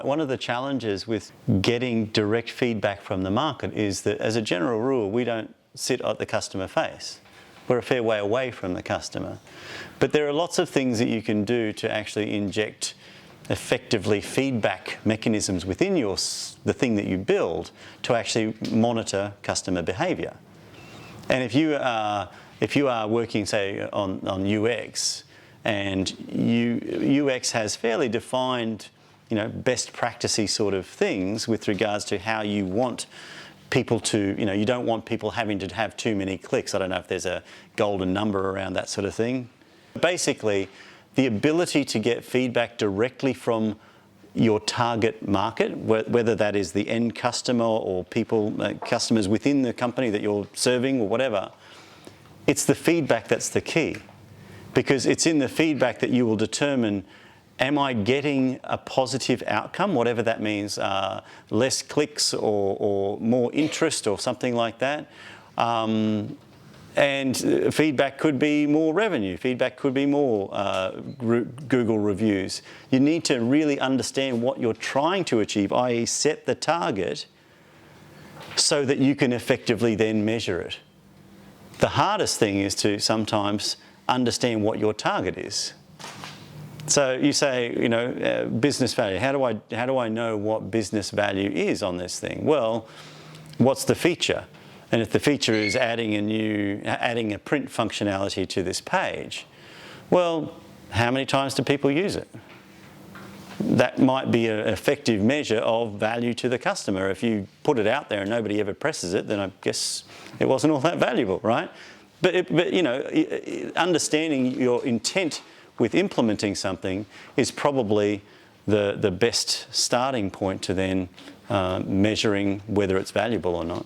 One of the challenges with getting direct feedback from the market is that, as a general rule, we don't sit at the customer face. We're a fair way away from the customer. But there are lots of things that you can do to actually inject effectively feedback mechanisms within the thing that you build to actually monitor customer behaviour. And if you are working, say, on UX, and UX has fairly defined, best practicey sort of things with regards to how you want people to, you don't want people having to have too many clicks. I don't know if there's a golden number around that sort of thing. Basically, the ability to get feedback directly from your target market, whether that is the end customer or customers within the company that you're serving or whatever, it's the feedback that's the key. Because it's in the feedback that you will determine, am I getting a positive outcome, whatever that means, less clicks or more interest or something like that. And feedback could be more revenue, feedback could be more Google reviews. You need to really understand what you're trying to achieve, i.e. set the target so that you can effectively then measure it. The hardest thing is to sometimes understand what your target is. So you say, business value. How do I know what business value is on this thing? Well, what's the feature? And if the feature is adding a print functionality to this page, well, how many times do people use it? That might be an effective measure of value to the customer. If you put it out there and nobody ever presses it, then I guess it wasn't all that valuable, right? But understanding your intent with implementing something is probably the best starting point to then measuring whether it's valuable or not.